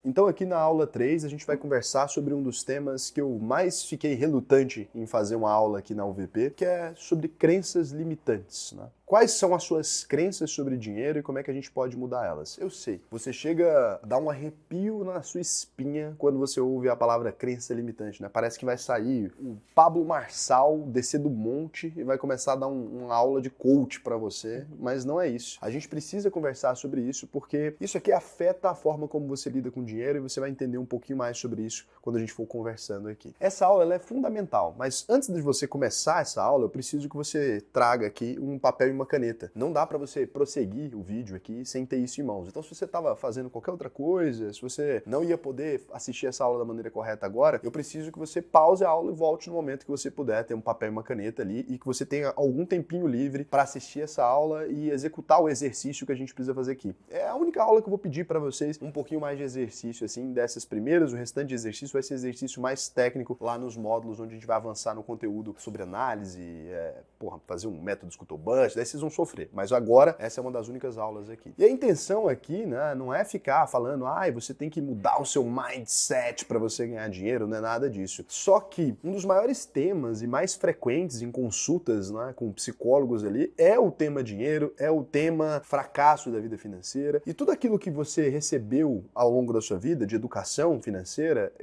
Então aqui na aula 3 a gente vai conversar sobre um dos temas que eu mais fiquei relutante em fazer uma aula aqui na UVP, que é sobre crenças limitantes, né? Quais são as suas crenças sobre dinheiro e como é que a gente pode mudar elas? Eu sei, você chega a dar um arrepio na sua espinha quando você ouve a palavra crença limitante, né? Parece que vai sair o Pablo Marçal descer do monte e vai começar a dar uma aula de coach pra você, mas não é isso. A gente precisa conversar sobre isso porque isso aqui afeta a forma como você lida com dinheiro e você vai entender um pouquinho mais sobre isso quando a gente for conversando aqui. Essa aula ela é fundamental, mas antes de você começar essa aula, eu preciso que você traga aqui um papel e uma caneta. Não dá para você prosseguir o vídeo aqui sem ter isso em mãos. Então, se você estava fazendo qualquer outra coisa, se você não ia poder assistir essa aula da maneira correta agora, eu preciso que você pause a aula e volte no momento que você puder ter um papel e uma caneta ali e que você tenha algum tempinho livre para assistir essa aula e executar o exercício que a gente precisa fazer aqui. É a única aula que eu vou pedir para vocês, um pouquinho mais de exercício assim, dessas primeiras, o restante de exercício vai ser exercício mais técnico lá nos módulos onde a gente vai avançar no conteúdo sobre análise, fazer um método Scuttlebust, daí vocês vão sofrer. Mas agora, essa é uma das únicas aulas aqui. E a intenção aqui, né, não é ficar falando, você tem que mudar o seu mindset para você ganhar dinheiro, não é nada disso. Só que um dos maiores temas e mais frequentes em consultas, né, com psicólogos ali é o tema dinheiro, é o tema fracasso da vida financeira. E tudo aquilo que você recebeu ao longo da sua vida de educação financeira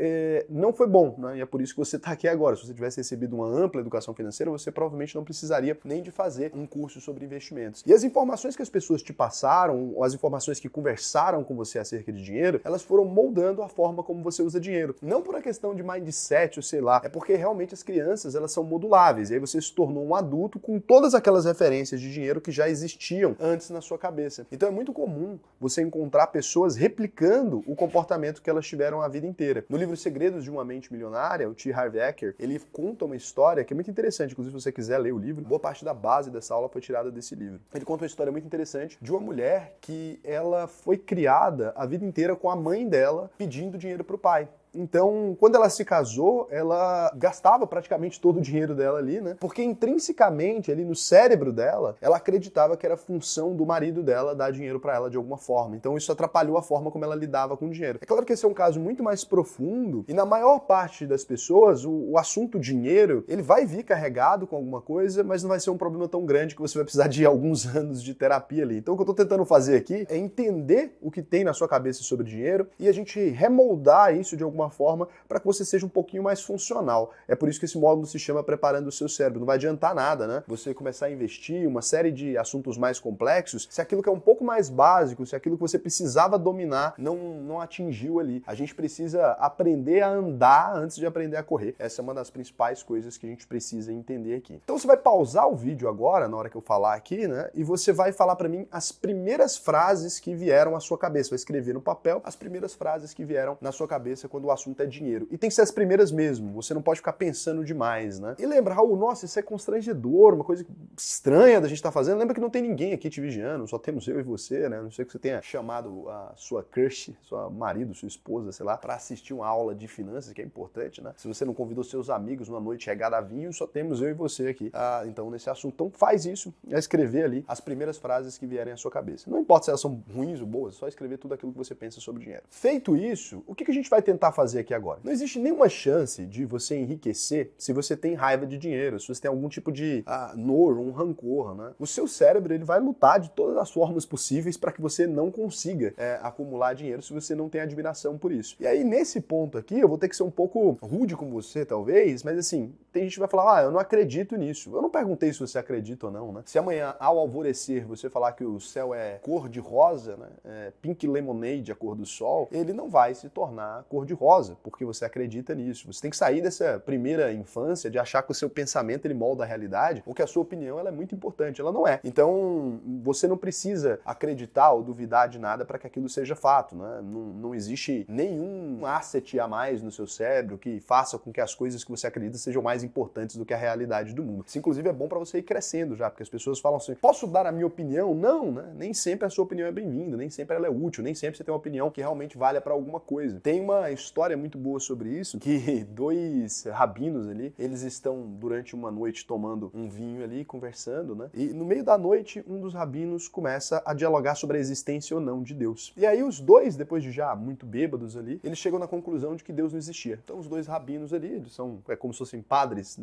não foi bom, né? E é por isso que você está aqui agora. Se você tivesse recebido uma ampla educação financeira, você provavelmente não precisaria nem de fazer um curso sobre investimentos. E as informações que as pessoas te passaram, ou as informações que conversaram com você acerca de dinheiro, elas foram moldando a forma como você usa dinheiro. Não por uma questão de mindset, ou sei lá, é porque realmente as crianças, elas são moduláveis. E aí você se tornou um adulto com todas aquelas referências de dinheiro que já existiam antes na sua cabeça. Então é muito comum você encontrar pessoas replicando o comportamento que elas tiveram a vida inteira. No livro Segredos de uma Mente Milionária, o T. Harv Eker, ele conta uma história que é muito interessante. Inclusive, se você quiser ler o livro, boa parte da base dessa aula foi tirada desse livro. Ele conta uma história muito interessante de uma mulher que ela foi criada a vida inteira com a mãe dela pedindo dinheiro pro pai. Então, quando ela se casou, ela gastava praticamente todo o dinheiro dela ali, né? Porque intrinsecamente, ali no cérebro dela, ela acreditava que era função do marido dela dar dinheiro pra ela de alguma forma. Então, isso atrapalhou a forma como ela lidava com o dinheiro. É claro que esse é um caso muito mais profundo e na maior parte das pessoas, o assunto dinheiro, ele vai vir carregado com alguma coisa, mas não vai ser um problema tão grande que você vai precisar de alguns anos de terapia ali. Então, o que eu tô tentando fazer aqui é entender o que tem na sua cabeça sobre dinheiro e a gente remoldar isso de alguma forma para que você seja um pouquinho mais funcional. É por isso que esse módulo se chama Preparando o Seu Cérebro. Não vai adiantar nada, né? Você começar a investir uma série de assuntos mais complexos se aquilo que é um pouco mais básico, se aquilo que você precisava dominar não atingiu ali. A gente precisa aprender a andar antes de aprender a correr. Essa é uma das principais coisas que a gente precisa entender aqui. Então você vai pausar o vídeo agora, na hora que eu falar aqui, né? E você vai falar para mim as primeiras frases que vieram à sua cabeça. Vai escrever no papel as primeiras frases que vieram na sua cabeça quando o assunto é dinheiro. E tem que ser as primeiras mesmo, você não pode ficar pensando demais, né? E lembra, Raul, nossa, isso é constrangedor, uma coisa estranha da gente estar fazendo. Lembra que não tem ninguém aqui te vigiando, só temos eu e você, né? Não sei que você tenha chamado a sua crush, seu marido, sua esposa, sei lá, para assistir uma aula de finanças, que é importante, né? Se você não convidou seus amigos numa noite regada a vinho, só temos eu e você aqui. Então, nesse assunto. Então, faz isso, é escrever ali as primeiras frases que vierem à sua cabeça. Não importa se elas são ruins ou boas, é só escrever tudo aquilo que você pensa sobre dinheiro. Feito isso, o que a gente vai tentar fazer aqui agora? Não existe nenhuma chance de você enriquecer se você tem raiva de dinheiro, se você tem algum tipo de nojo, um rancor, né? O seu cérebro ele vai lutar de todas as formas possíveis para que você não consiga acumular dinheiro se você não tem admiração por isso. E aí, nesse ponto aqui, eu vou ter que ser um pouco rude com você, talvez, mas assim, tem gente que vai falar, eu não acredito nisso. Eu não perguntei se você acredita ou não, né? Se amanhã, ao alvorecer, você falar que o céu é cor de rosa, né? Pink lemonade, a cor do sol, ele não vai se tornar cor de rosa, porque você acredita nisso. Você tem que sair dessa primeira infância de achar que o seu pensamento ele molda a realidade, ou que a sua opinião ela é muito importante. Ela não é. Então, você não precisa acreditar ou duvidar de nada para que aquilo seja fato, né? Não existe nenhum asset a mais no seu cérebro que faça com que as coisas que você acredita sejam mais importantes do que a realidade do mundo. Isso, inclusive, é bom para você ir crescendo já, porque as pessoas falam assim, posso dar a minha opinião? Não, né? Nem sempre a sua opinião é bem-vinda, nem sempre ela é útil, nem sempre você tem uma opinião que realmente valha para alguma coisa. Tem uma história história muito boa sobre isso, que dois rabinos ali, eles estão durante uma noite tomando um vinho ali, conversando, né? E no meio da noite, um dos rabinos começa a dialogar sobre a existência ou não de Deus. E aí os dois, depois de já muito bêbados ali, eles chegam na conclusão de que Deus não existia. Então os dois rabinos ali, eles são como se fossem padres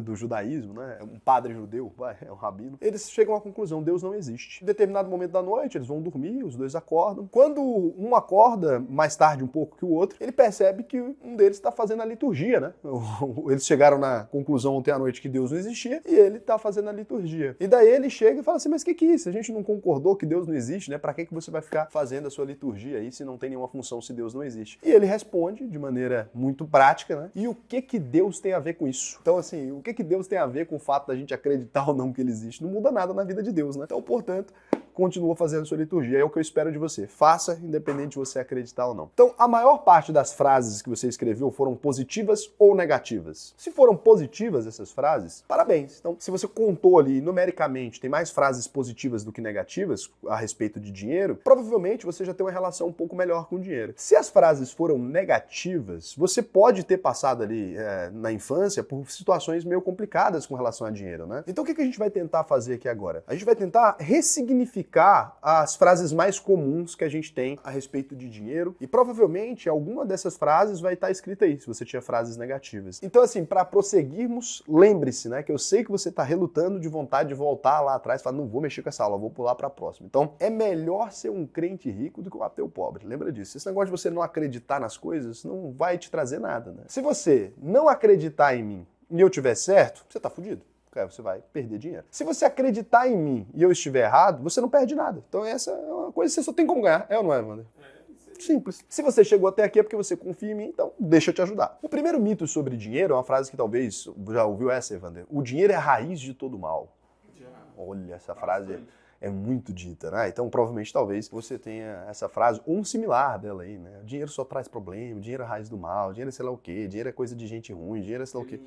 do judaísmo, né? Um padre judeu, é um rabino. Eles chegam à conclusão, Deus não existe. Em determinado momento da noite, eles vão dormir, os dois acordam. Quando um acorda mais tarde um pouco que o outro, ele percebe que um deles está fazendo a liturgia, né? Eles chegaram na conclusão ontem à noite que Deus não existia e ele está fazendo a liturgia. E daí ele chega e fala assim, mas o que é isso? A gente não concordou que Deus não existe, né? Pra que você vai ficar fazendo a sua liturgia aí se não tem nenhuma função, se Deus não existe? E ele responde de maneira muito prática, né? E o que Deus tem a ver com isso? Então, assim, o que Deus tem a ver com o fato da gente acreditar ou não que ele existe? Não muda nada na vida de Deus, né? Então, portanto, continua fazendo a sua liturgia. É o que eu espero de você. Faça, independente de você acreditar ou não. Então, a maior parte das frases que você escreveu foram positivas ou negativas? Se foram positivas essas frases, parabéns. Então, se você contou ali numericamente, tem mais frases positivas do que negativas a respeito de dinheiro, provavelmente você já tem uma relação um pouco melhor com o dinheiro. Se as frases foram negativas, você pode ter passado ali na infância por situações meio complicadas com relação a dinheiro, né? Então, o que a gente vai tentar fazer aqui agora? A gente vai tentar ressignificar as frases mais comuns que a gente tem a respeito de dinheiro e provavelmente alguma dessas frases vai estar escrita aí, se você tinha frases negativas. Então, assim, para prosseguirmos, lembre-se, né, que eu sei que você está relutando de vontade de voltar lá atrás e falar, não vou mexer com essa aula, vou pular para a próxima. Então, é melhor ser um crente rico do que um ateu pobre. Lembra disso. Esse negócio de você não acreditar nas coisas não vai te trazer nada, né? Se você não acreditar em mim e eu tiver certo, você tá fudido. Você vai perder dinheiro. Se você acreditar em mim e eu estiver errado, você não perde nada. Então essa é uma coisa que você só tem como ganhar. É ou não é, Wander? Simples. Se você chegou até aqui é porque você confia em mim, então deixa eu te ajudar. O primeiro mito sobre dinheiro é uma frase que talvez já ouviu essa, Evander. O dinheiro é a raiz de todo mal. Olha, essa frase é muito dita, né? Então, provavelmente, talvez você tenha essa frase ou um similar dela aí, né? O dinheiro só traz problema, o dinheiro é a raiz do mal, o dinheiro é sei lá o quê, dinheiro é coisa de gente ruim, dinheiro é sei lá o quê.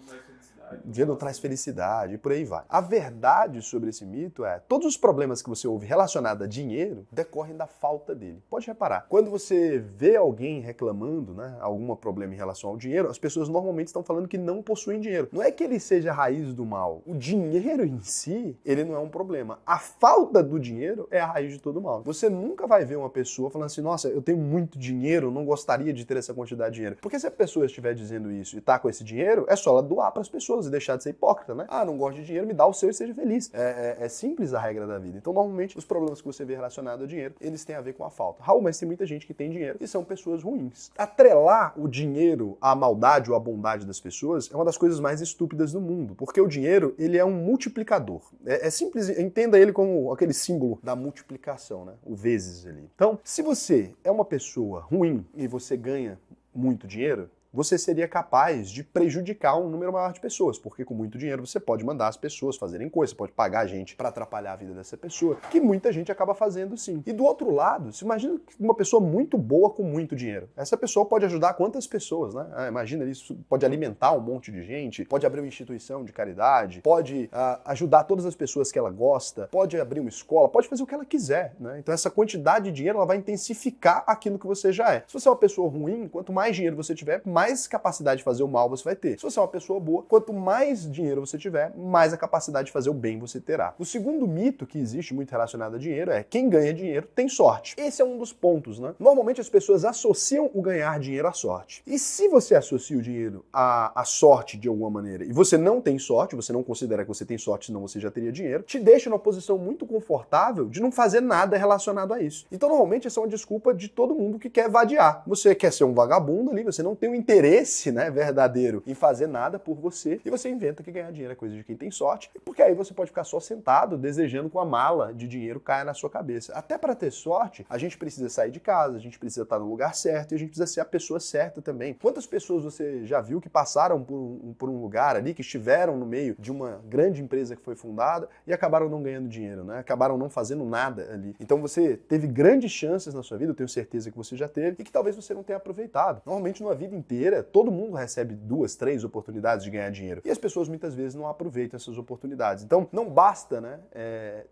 O dinheiro não traz felicidade, e por aí vai. A verdade sobre esse mito é, todos os problemas que você ouve relacionados a dinheiro decorrem da falta dele. Pode reparar, quando você vê alguém reclamando, né, algum problema em relação ao dinheiro, as pessoas normalmente estão falando que não possuem dinheiro. Não é que ele seja a raiz do mal. O dinheiro em si, ele não é um problema. A falta do dinheiro é a raiz de todo mal. Você nunca vai ver uma pessoa falando assim, nossa, eu tenho muito dinheiro, não gostaria de ter essa quantidade de dinheiro. Porque se a pessoa estiver dizendo isso e tá com esse dinheiro, é só ela doar para as pessoas e deixar de ser hipócrita, né? Ah, não gosto de dinheiro, me dá o seu e seja feliz. É simples a regra da vida. Então, normalmente, os problemas que você vê relacionados ao dinheiro, eles têm a ver com a falta. Raul, mas tem muita gente que tem dinheiro e são pessoas ruins. Atrelar o dinheiro à maldade ou à bondade das pessoas é uma das coisas mais estúpidas do mundo, porque o dinheiro, ele é um multiplicador. É simples, entenda ele como aquele símbolo da multiplicação, né? O vezes ali. Então, se você é uma pessoa ruim e você ganha muito dinheiro, você seria capaz de prejudicar um número maior de pessoas, porque com muito dinheiro você pode mandar as pessoas fazerem coisas, você pode pagar gente para atrapalhar a vida dessa pessoa, que muita gente acaba fazendo sim. E do outro lado, se imagina uma pessoa muito boa com muito dinheiro. Essa pessoa pode ajudar quantas pessoas, né? Imagina isso, pode alimentar um monte de gente, pode abrir uma instituição de caridade, pode ajudar todas as pessoas que ela gosta, pode abrir uma escola, pode fazer o que ela quiser, né? Então essa quantidade de dinheiro ela vai intensificar aquilo que você já é. Se você é uma pessoa ruim, quanto mais dinheiro você tiver, mais capacidade de fazer o mal você vai ter. Se você é uma pessoa boa, quanto mais dinheiro você tiver, mais a capacidade de fazer o bem você terá. O segundo mito que existe muito relacionado a dinheiro é quem ganha dinheiro tem sorte. Esse é um dos pontos, né? Normalmente as pessoas associam o ganhar dinheiro à sorte. E se você associa o dinheiro à sorte de alguma maneira e você não tem sorte, você não considera que você tem sorte, senão você já teria dinheiro, te deixa numa posição muito confortável de não fazer nada relacionado a isso. Então normalmente essa é uma desculpa de todo mundo que quer vadiar. Você quer ser um vagabundo ali, você não tem o interesse, né, verdadeiro em fazer nada por você e você inventa que ganhar dinheiro é coisa de quem tem sorte, porque aí você pode ficar só sentado desejando que uma mala de dinheiro caia na sua cabeça. Até para ter sorte, a gente precisa sair de casa, a gente precisa estar no lugar certo e a gente precisa ser a pessoa certa também. Quantas pessoas você já viu que passaram por um lugar ali, que estiveram no meio de uma grande empresa que foi fundada e acabaram não ganhando dinheiro, né? Acabaram não fazendo nada ali. Então você teve grandes chances na sua vida, eu tenho certeza que você já teve, e que talvez você não tenha aproveitado. Normalmente numa vida inteira carreira, todo mundo recebe 2, 3 oportunidades de ganhar dinheiro. E as pessoas muitas vezes não aproveitam essas oportunidades. Então, não basta, né,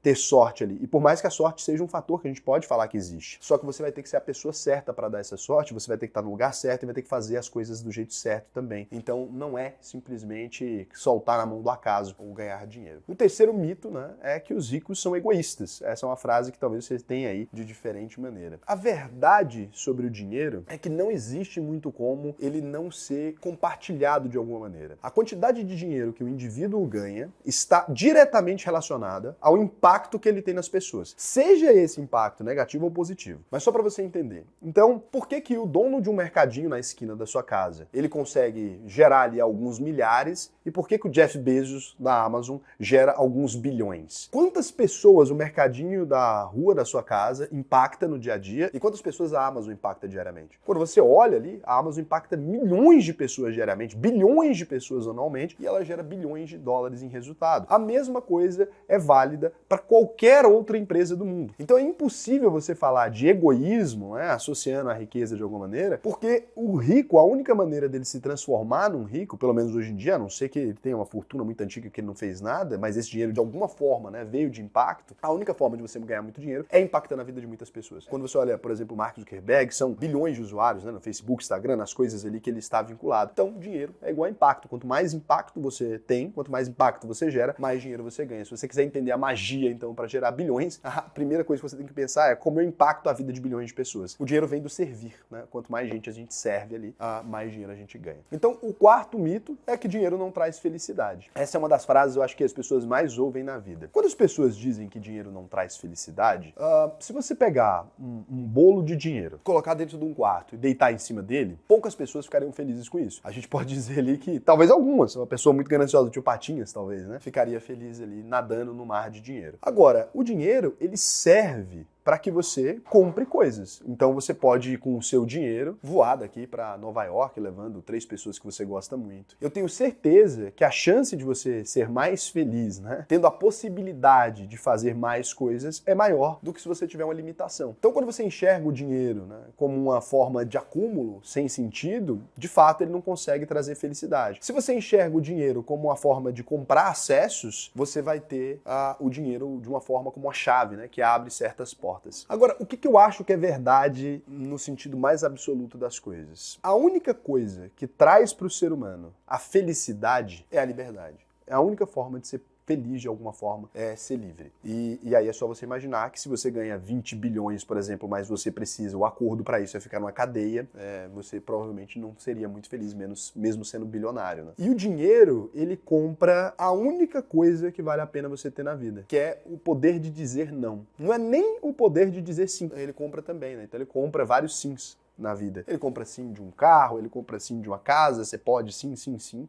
ter sorte ali. E por mais que a sorte seja um fator que a gente pode falar que existe, só que você vai ter que ser a pessoa certa para dar essa sorte, você vai ter que estar no lugar certo e vai ter que fazer as coisas do jeito certo também. Então, não é simplesmente soltar na mão do acaso ou ganhar dinheiro. O terceiro mito, né, é que os ricos são egoístas. Essa é uma frase que talvez você tenha aí de diferente maneira. A verdade sobre o dinheiro é que não existe muito como ele não ser compartilhado de alguma maneira. A quantidade de dinheiro que o indivíduo ganha está diretamente relacionada ao impacto que ele tem nas pessoas. Seja esse impacto negativo ou positivo. Mas só para você entender. Então, por que o dono de um mercadinho na esquina da sua casa, ele consegue gerar ali alguns milhares, e por que o Jeff Bezos da Amazon gera alguns bilhões? Quantas pessoas o mercadinho da rua da sua casa impacta no dia a dia e quantas pessoas a Amazon impacta diariamente? Quando você olha ali, a Amazon impacta milhões de pessoas diariamente, bilhões de pessoas anualmente, e ela gera bilhões de dólares em resultado. A mesma coisa é válida para qualquer outra empresa do mundo. Então é impossível você falar de egoísmo, né, associando a riqueza de alguma maneira, porque o rico, a única maneira dele se transformar num rico, pelo menos hoje em dia, a não ser que ele tenha uma fortuna muito antiga que ele não fez nada, mas esse dinheiro de alguma forma, né, veio de impacto, a única forma de você ganhar muito dinheiro é impactando a vida de muitas pessoas. Quando você olha, por exemplo, o Mark Zuckerberg, são bilhões de usuários, né, no Facebook, Instagram, nas coisas ali que ele está vinculado. Então, dinheiro é igual a impacto. Quanto mais impacto você tem, quanto mais impacto você gera, mais dinheiro você ganha. Se você quiser entender a magia, então, para gerar bilhões, a primeira coisa que você tem que pensar é como eu impacto a vida de bilhões de pessoas. O dinheiro vem do servir, né? Quanto mais gente a gente serve ali, mais dinheiro a gente ganha. Então, o quarto mito é que dinheiro não traz felicidade. Essa é uma das frases, eu acho, que as pessoas mais ouvem na vida. Quando as pessoas dizem que dinheiro não traz felicidade, se você pegar um bolo de dinheiro, colocar dentro de um quarto e deitar em cima dele, poucas pessoas ficariam felizes com isso. A gente pode dizer ali que, talvez algumas, uma pessoa muito gananciosa, tio Patinhas, talvez, né, ficaria feliz ali nadando no mar de dinheiro. Agora, o dinheiro, ele serve para que você compre coisas. Então você pode ir com o seu dinheiro voar daqui para Nova York levando 3 pessoas que você gosta muito. Eu tenho certeza que a chance de você ser mais feliz, né, tendo a possibilidade de fazer mais coisas, é maior do que se você tiver uma limitação. Então quando você enxerga o dinheiro, né, como uma forma de acúmulo sem sentido, de fato ele não consegue trazer felicidade. Se você enxerga o dinheiro como uma forma de comprar acessos, você vai ter o dinheiro de uma forma como uma chave, né, que abre certas portas. Agora, o que eu acho que é verdade no sentido mais absoluto das coisas? A única coisa que traz para o ser humano a felicidade é a liberdade. É a única forma de ser feliz de alguma forma é ser livre. E aí é só você imaginar que se você ganha 20 bilhões, por exemplo, mas você precisa, o acordo para isso é ficar numa cadeia, você provavelmente não seria muito feliz, mesmo sendo bilionário, né? E o dinheiro, ele compra a única coisa que vale a pena você ter na vida, que é o poder de dizer não. Não é nem o poder de dizer sim. Ele compra também, né? Então ele compra vários sims na vida. Ele compra sim de um carro, ele compra sim de uma casa, você pode sim,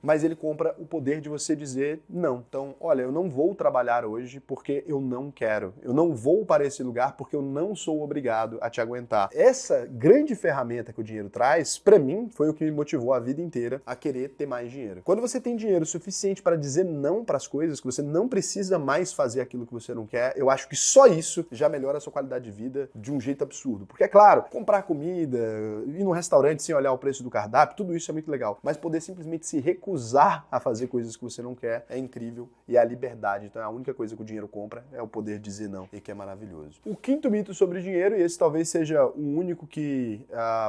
mas ele compra o poder de você dizer não. Então, olha, eu não vou trabalhar hoje porque eu não quero. Eu não vou para esse lugar porque eu não sou obrigado a te aguentar. Essa grande ferramenta que o dinheiro traz, para mim, foi o que me motivou a vida inteira a querer ter mais dinheiro. Quando você tem dinheiro suficiente para dizer não para as coisas, que você não precisa mais fazer aquilo que você não quer, eu acho que só isso já melhora a sua qualidade de vida de um jeito absurdo. Porque, é claro, comprar comida, ir num restaurante sem olhar o preço do cardápio, tudo isso é muito legal. Mas poder simplesmente se recusar a fazer coisas que você não quer é incrível e é a liberdade. Então a única coisa que o dinheiro compra é o poder de dizer não, e que é maravilhoso. O quinto mito sobre dinheiro, e esse talvez seja o único que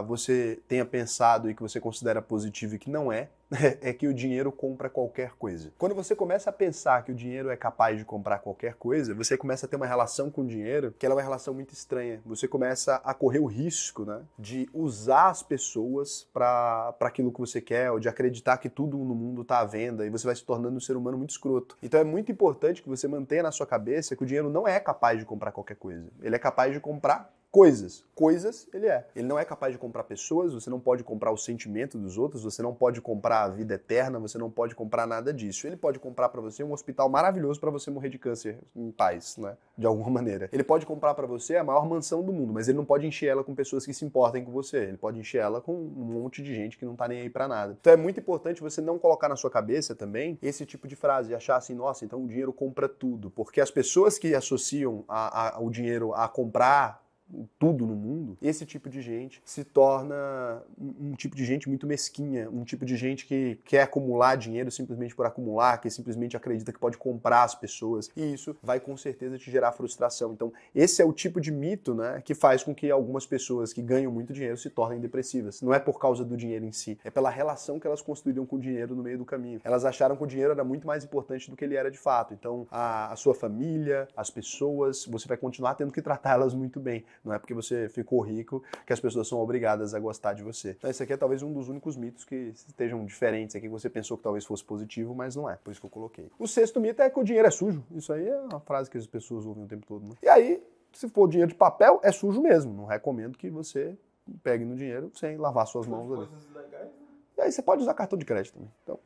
você tenha pensado e que você considera positivo e que não é que o dinheiro compra qualquer coisa. Quando você começa a pensar que o dinheiro é capaz de comprar qualquer coisa, você começa a ter uma relação com o dinheiro que ela é uma relação muito estranha. Você começa a correr o risco, né, de usar as pessoas para aquilo que você quer, ou de acreditar que tudo no mundo está à venda, e você vai se tornando um ser humano muito escroto. Então é muito importante que você mantenha na sua cabeça que o dinheiro não é capaz de comprar qualquer coisa. Ele é capaz de comprar coisas. Coisas, ele é. Ele não é capaz de comprar pessoas, você não pode comprar o sentimento dos outros, você não pode comprar a vida eterna, você não pode comprar nada disso. Ele pode comprar para você um hospital maravilhoso para você morrer de câncer em paz, né? De alguma maneira. Ele pode comprar para você a maior mansão do mundo, mas ele não pode encher ela com pessoas que se importem com você. Ele pode encher ela com um monte de gente que não tá nem aí para nada. Então é muito importante você não colocar na sua cabeça também esse tipo de frase, e achar assim, nossa, então o dinheiro compra tudo. Porque as pessoas que associam o dinheiro a comprar tudo no mundo, esse tipo de gente se torna um tipo de gente muito mesquinha, um tipo de gente que quer acumular dinheiro simplesmente por acumular, que simplesmente acredita que pode comprar as pessoas, e isso vai com certeza te gerar frustração. Então, esse é o tipo de mito, né, que faz com que algumas pessoas que ganham muito dinheiro se tornem depressivas. Não é por causa do dinheiro em si, é pela relação que elas construíram com o dinheiro no meio do caminho. Elas acharam que o dinheiro era muito mais importante do que ele era de fato. Então, a sua família, as pessoas, você vai continuar tendo que tratar elas muito bem. Não é porque você ficou rico que as pessoas são obrigadas a gostar de você. Então, esse aqui é talvez um dos únicos mitos que estejam diferentes aqui, que você pensou que talvez fosse positivo, mas não é. Por isso que eu coloquei. O sexto mito é que o dinheiro é sujo. Isso aí é uma frase que as pessoas ouvem o tempo todo, né? E aí, se for dinheiro de papel, é sujo mesmo. Não recomendo que você pegue no dinheiro sem lavar suas mãos ali. E aí você pode usar cartão de crédito também. Então,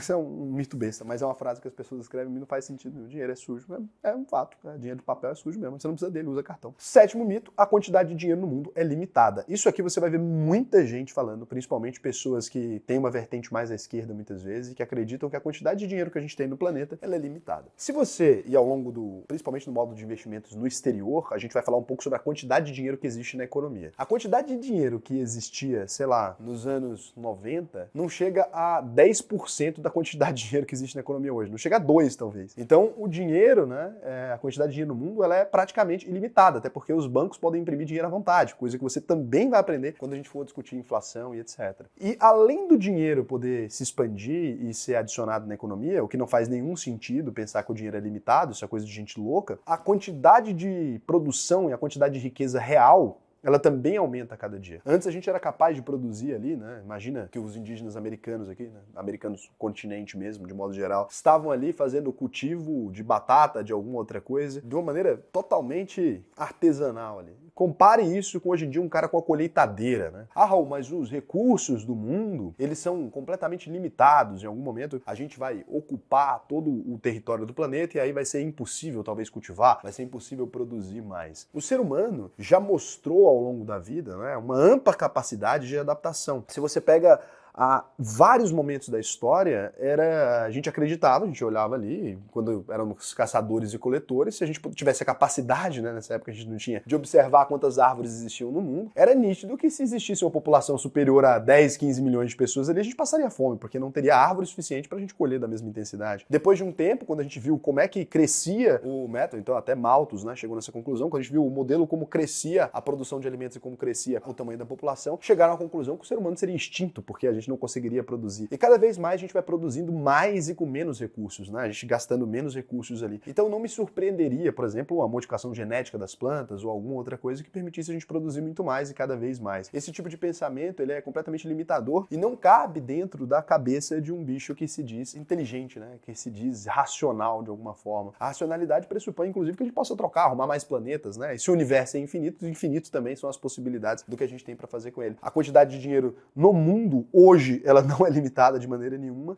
isso é um mito besta, mas é uma frase que as pessoas escrevem e não faz sentido. O dinheiro é sujo. É um fato. Né? Dinheiro de papel é sujo mesmo. Você não precisa dele, usa cartão. Sétimo mito, a quantidade de dinheiro no mundo é limitada. Isso aqui você vai ver muita gente falando, principalmente pessoas que têm uma vertente mais à esquerda muitas vezes, e que acreditam que a quantidade de dinheiro que a gente tem no planeta, ela é limitada. Se você, e ao longo principalmente no modo de investimentos no exterior, a gente vai falar um pouco sobre a quantidade de dinheiro que existe na economia. A quantidade de dinheiro que existia, sei lá, nos anos 90, não chega a 10% da quantidade de dinheiro que existe na economia hoje. Não chega a 2%, talvez. Então, o dinheiro, né, a quantidade de dinheiro no mundo, ela é praticamente ilimitada, até porque os bancos podem imprimir dinheiro à vontade, coisa que você também vai aprender quando a gente for discutir inflação e etc. E além do dinheiro poder se expandir e ser adicionado na economia, o que não faz nenhum sentido pensar que o dinheiro é limitado, isso é coisa de gente louca, a quantidade de produção e a quantidade de riqueza real, ela também aumenta a cada dia. Antes a gente era capaz de produzir ali, né? Imagina que os indígenas americanos aqui, né? Americanos continente mesmo, de modo geral, estavam ali fazendo o cultivo de batata, de alguma outra coisa, de uma maneira totalmente artesanal ali. Compare isso com hoje em dia um cara com a colheitadeira, né? Ah, Raul, mas os recursos do mundo, eles são completamente limitados. Em algum momento a gente vai ocupar todo o território do planeta e aí vai ser impossível talvez cultivar, vai ser impossível produzir mais. O ser humano já mostrou ao longo da vida, né, uma ampla capacidade de adaptação. Se você pega há vários momentos da história, a gente acreditava, a gente olhava ali, quando éramos caçadores e coletores, se a gente tivesse a capacidade, né, nessa época a gente não tinha, de observar quantas árvores existiam no mundo, era nítido que se existisse uma população superior a 10, 15 milhões de pessoas ali, a gente passaria fome, porque não teria árvore suficiente para a gente colher da mesma intensidade. Depois de um tempo, quando a gente viu como é que crescia o método, então até Malthus, né, chegou nessa conclusão, quando a gente viu o modelo como crescia a produção de alimentos e como crescia o tamanho da população, chegaram à conclusão que o ser humano seria extinto, porque a gente não conseguiria produzir. E cada vez mais a gente vai produzindo mais e com menos recursos, né? A gente gastando menos recursos ali. Então não me surpreenderia, por exemplo, uma modificação genética das plantas ou alguma outra coisa que permitisse a gente produzir muito mais e cada vez mais. Esse tipo de pensamento, ele é completamente limitador e não cabe dentro da cabeça de um bicho que se diz inteligente, né? Que se diz racional de alguma forma. A racionalidade pressupõe, inclusive, que a gente possa trocar, arrumar mais planetas, né? E se o universo é infinito, os infinitos também são as possibilidades do que a gente tem para fazer com ele. A quantidade de dinheiro no mundo, hoje, ela não é limitada de maneira nenhuma,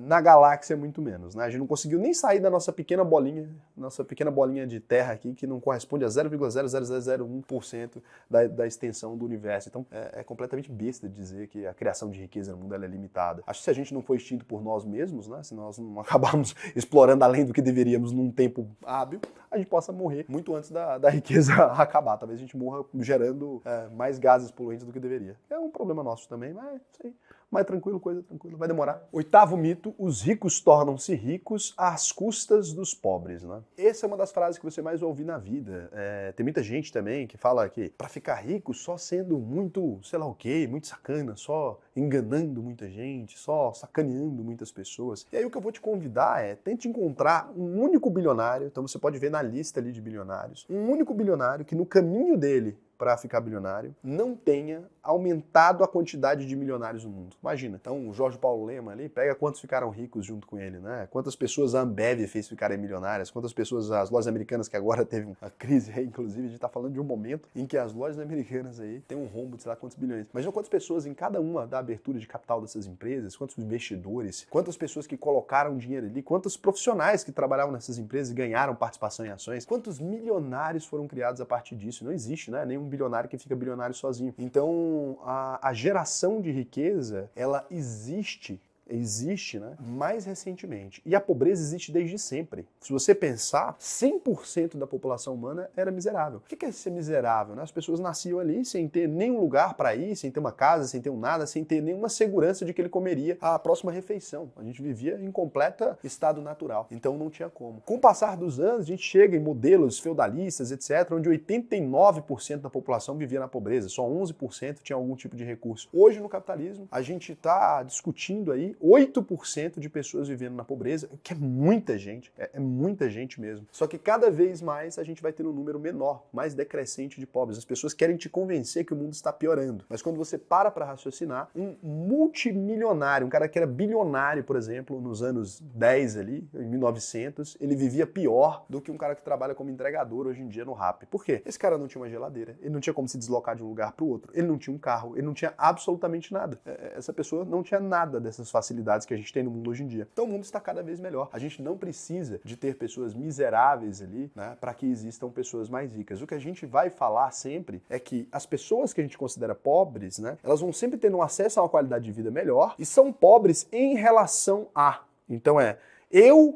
na galáxia muito menos, né? A gente não conseguiu nem sair da nossa pequena bolinha de terra aqui, que não corresponde a 0,00001% da extensão do universo. Então, é completamente besta dizer que a criação de riqueza no mundo ela é limitada. Acho que se a gente não for extinto por nós mesmos, né? Se nós não acabarmos explorando além do que deveríamos num tempo hábil, a gente possa morrer muito antes da riqueza acabar. Talvez a gente morra gerando mais gases poluentes do que deveria. É um problema nosso também, mas isso aí. Mas tranquilo, coisa tranquila, vai demorar. Oitavo mito, os ricos tornam-se ricos às custas dos pobres, né? Essa é uma das frases que você mais ouve na vida. Tem muita gente também que fala que para ficar rico só sendo muito, sei lá o quê, muito sacana, só enganando muita gente, só sacaneando muitas pessoas. E aí o que eu vou te convidar tente encontrar um único bilionário, então você pode ver na lista ali de bilionários, um único bilionário que no caminho dele para ficar bilionário, não tenha aumentado a quantidade de milionários no mundo. Imagina, então o Jorge Paulo Lema ali, pega quantos ficaram ricos junto com ele, né? Quantas pessoas a Ambev fez ficarem milionárias, quantas pessoas as lojas americanas, que agora teve uma crise aí, inclusive, a gente tá falando de um momento em que as lojas americanas aí têm um rombo de sei lá quantos bilhões. Imagina quantas pessoas em cada uma da abertura de capital dessas empresas, quantos investidores, quantas pessoas que colocaram dinheiro ali, quantos profissionais que trabalhavam nessas empresas e ganharam participação em ações, quantos milionários foram criados a partir disso. Não existe, né? Nenhum bilionário que fica bilionário sozinho. Então, a geração de riqueza, ela existe existe, né, mais recentemente. E a pobreza existe desde sempre. Se você pensar, 100% da população humana era miserável. O que é ser miserável? Né? As pessoas nasciam ali sem ter nenhum lugar para ir, sem ter uma casa, sem ter um nada, sem ter nenhuma segurança de que ele comeria a próxima refeição. A gente vivia em completo estado natural. Então não tinha como. Com o passar dos anos, a gente chega em modelos feudalistas, etc., onde 89% da população vivia na pobreza, só 11% tinha algum tipo de recurso. Hoje, no capitalismo, a gente está discutindo aí 8% de pessoas vivendo na pobreza, que é muita gente, é muita gente mesmo. Só que cada vez mais a gente vai ter um número menor, mais decrescente de pobres. As pessoas querem te convencer que o mundo está piorando. Mas quando você para raciocinar, um multimilionário, um cara que era bilionário, por exemplo, nos anos 10 ali, em 1900, ele vivia pior do que um cara que trabalha como entregador hoje em dia no Rappi. Por quê? Esse cara não tinha uma geladeira, ele não tinha como se deslocar de um lugar para o outro, ele não tinha um carro, ele não tinha absolutamente nada. Essa pessoa não tinha nada dessas facilidades que a gente tem no mundo hoje em dia. Então o mundo está cada vez melhor. A gente não precisa de ter pessoas miseráveis ali, né, para que existam pessoas mais ricas. O que a gente vai falar sempre é que as pessoas que a gente considera pobres, né, elas vão sempre tendo acesso a uma qualidade de vida melhor e são pobres em relação a. Então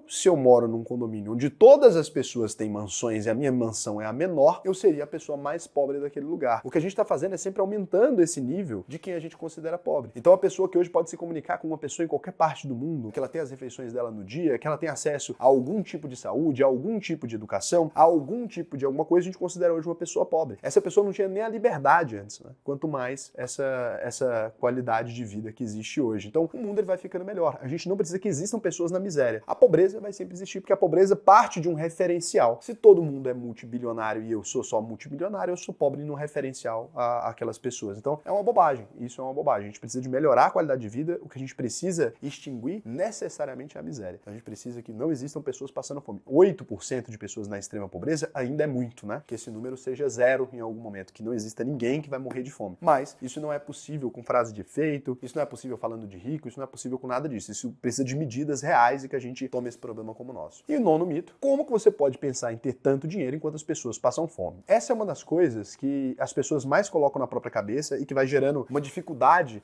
se eu moro num condomínio onde todas as pessoas têm mansões e a minha mansão é a menor, eu seria a pessoa mais pobre daquele lugar. O que a gente está fazendo é sempre aumentando esse nível de quem a gente considera pobre. Então a pessoa que hoje pode se comunicar com uma pessoa em qualquer parte do mundo, que ela tem as refeições dela no dia, que ela tem acesso a algum tipo de saúde, a algum tipo de educação, a algum tipo de alguma coisa, a gente considera hoje uma pessoa pobre. Essa pessoa não tinha nem a liberdade antes, né? Quanto mais essa qualidade de vida que existe hoje. Então o mundo ele vai ficando melhor. A gente não precisa que existam pessoas na miséria. A pobreza vai sempre existir, porque a pobreza parte de um referencial. Se todo mundo é multibilionário e eu sou só multibilionário, eu sou pobre no referencial àquelas pessoas. Então, é uma bobagem. Isso é uma bobagem. A gente precisa de melhorar a qualidade de vida. O que a gente precisa extinguir necessariamente é a miséria. A gente precisa que não existam pessoas passando fome. 8% de pessoas na extrema pobreza ainda é muito, né? Que esse número seja zero em algum momento, que não exista ninguém que vai morrer de fome. Mas isso não é possível com frase de efeito, isso não é possível falando de rico, isso não é possível com nada disso. Isso precisa de medidas reais e que a gente tome esse problema como o nosso. E o nono mito, como que você pode pensar em ter tanto dinheiro enquanto as pessoas passam fome? Essa é uma das coisas que as pessoas mais colocam na própria cabeça e que vai gerando uma dificuldade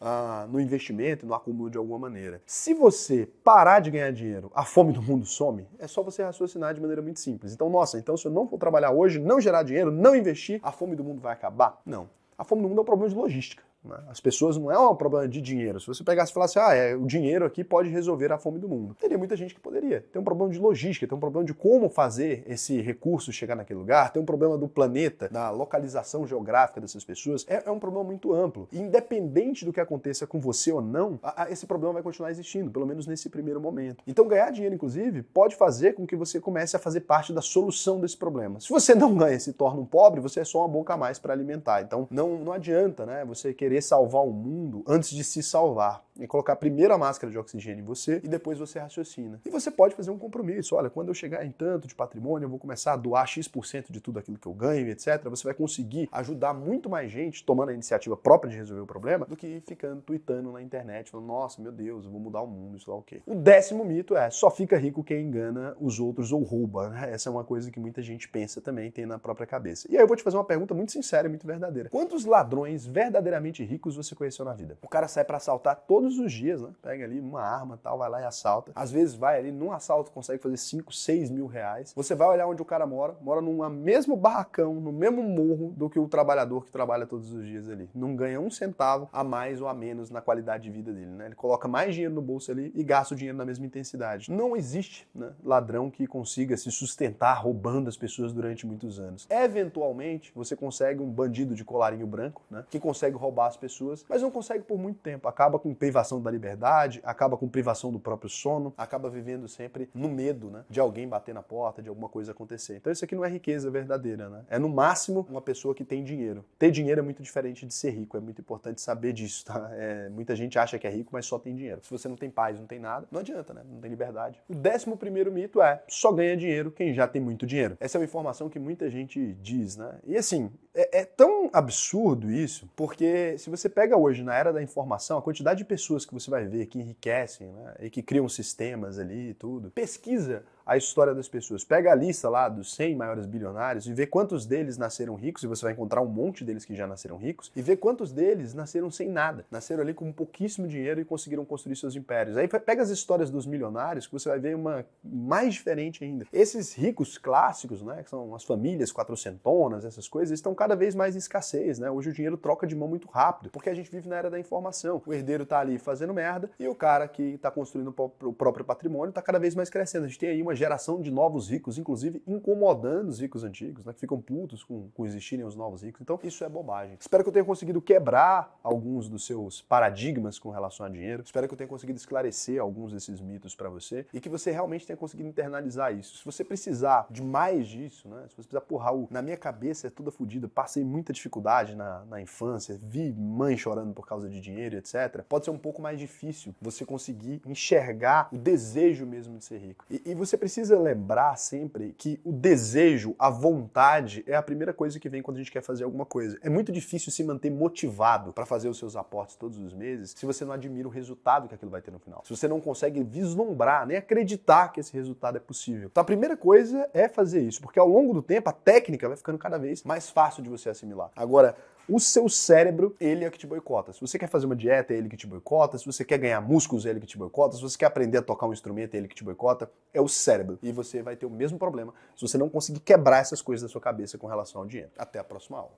no investimento, no acúmulo de alguma maneira. Se você parar de ganhar dinheiro, a fome do mundo some, é só você raciocinar de maneira muito simples. Então, então se eu não for trabalhar hoje, não gerar dinheiro, não investir, a fome do mundo vai acabar? Não. A fome do mundo é um problema de logística. As pessoas não é um problema de dinheiro. Se você pegasse e falasse, o dinheiro aqui pode resolver a fome do mundo, teria muita gente que poderia. Tem um problema de logística, tem um problema de como fazer esse recurso chegar naquele lugar, tem um problema do planeta, da localização geográfica dessas pessoas. É um problema muito amplo. E independente do que aconteça com você ou não, esse problema vai continuar existindo, pelo menos nesse primeiro momento. Então ganhar dinheiro, inclusive, pode fazer com que você comece a fazer parte da solução desse problema. Se você não ganha e se torna um pobre, você é só uma boca a mais para alimentar. Então não adianta, né, você querer salvar o mundo antes de se salvar. E colocar primeiro a máscara de oxigênio em você e depois você raciocina. E você pode fazer um compromisso. Olha, quando eu chegar em tanto de patrimônio, eu vou começar a doar X% de tudo aquilo que eu ganho, etc. Você vai conseguir ajudar muito mais gente tomando a iniciativa própria de resolver o problema do que ficando tweetando na internet, falando, nossa, meu Deus, eu vou mudar o mundo, isso lá o quê. O 10º mito é, só fica rico quem engana os outros ou rouba. Né? Essa é uma coisa que muita gente pensa também, tem na própria cabeça. E aí eu vou te fazer uma pergunta muito sincera e muito verdadeira. Quantos ladrões verdadeiramente ricos você conheceu na vida? O cara sai pra assaltar todos os dias, né? Pega ali uma arma, tal, vai lá e assalta. Às vezes vai ali num assalto, consegue fazer 5, 6 mil reais. Você vai olhar onde o cara mora num mesmo barracão, no mesmo morro do que o trabalhador que trabalha todos os dias ali. Não ganha um centavo a mais ou a menos na qualidade de vida dele, né? Ele coloca mais dinheiro no bolso ali e gasta o dinheiro na mesma intensidade. Não existe, né, ladrão que consiga se sustentar roubando as pessoas durante muitos anos. Eventualmente, você consegue um bandido de colarinho branco, né, que consegue roubar as pessoas, mas não consegue por muito tempo. Acaba com privação da liberdade, acaba com privação do próprio sono, acaba vivendo sempre no medo, né, de alguém bater na porta, de alguma coisa acontecer. Então isso aqui não é riqueza verdadeira, né? É no máximo uma pessoa que tem dinheiro. Ter dinheiro é muito diferente de ser rico, é muito importante saber disso, tá? Muita gente acha que é rico, mas só tem dinheiro. Se você não tem paz, não tem nada, não adianta, né? Não tem liberdade. O 11º mito é, só ganha dinheiro quem já tem muito dinheiro. Essa é uma informação que muita gente diz, né? E assim, é tão absurdo isso, porque se você pega hoje na era da informação, a quantidade de pessoas que você vai ver que enriquecem, né, e que criam sistemas ali e tudo, pesquisa a história das pessoas. Pega a lista lá dos 100 maiores bilionários e vê quantos deles nasceram ricos, e você vai encontrar um monte deles que já nasceram ricos, e vê quantos deles nasceram sem nada. Nasceram ali com pouquíssimo dinheiro e conseguiram construir seus impérios. Aí pega as histórias dos milionários que você vai ver uma mais diferente ainda. Esses ricos clássicos, né, que são as famílias quatrocentonas, essas coisas, estão cada vez mais em escassez, né? Hoje o dinheiro troca de mão muito rápido, porque a gente vive na era da informação. O herdeiro tá ali fazendo merda e o cara que tá construindo o próprio patrimônio tá cada vez mais crescendo. A gente tem aí uma geração de novos ricos, inclusive incomodando os ricos antigos, né, que ficam putos com existirem os novos ricos. Então isso é bobagem. Espero que eu tenha conseguido quebrar alguns dos seus paradigmas com relação a dinheiro. Espero que eu tenha conseguido esclarecer alguns desses mitos para você e que você realmente tenha conseguido internalizar isso. Se você precisar de mais disso, né, se você precisar, porra, na minha cabeça é toda fodida, passei muita dificuldade na infância, vi mãe chorando por causa de dinheiro, etc. Pode ser um pouco mais difícil você conseguir enxergar o desejo mesmo de ser rico. E você precisa lembrar sempre que o desejo, a vontade, é a primeira coisa que vem quando a gente quer fazer alguma coisa. É muito difícil se manter motivado para fazer os seus aportes todos os meses se você não admira o resultado que aquilo vai ter no final. Se você não consegue vislumbrar, nem acreditar que esse resultado é possível. Então a primeira coisa é fazer isso, porque ao longo do tempo a técnica vai ficando cada vez mais fácil de você assimilar. Agora, o seu cérebro, ele é o que te boicota. Se você quer fazer uma dieta, é ele que te boicota. Se você quer ganhar músculos, é ele que te boicota. Se você quer aprender a tocar um instrumento, é ele que te boicota. É o cérebro. E você vai ter o mesmo problema se você não conseguir quebrar essas coisas da sua cabeça com relação ao dinheiro. Até a próxima aula.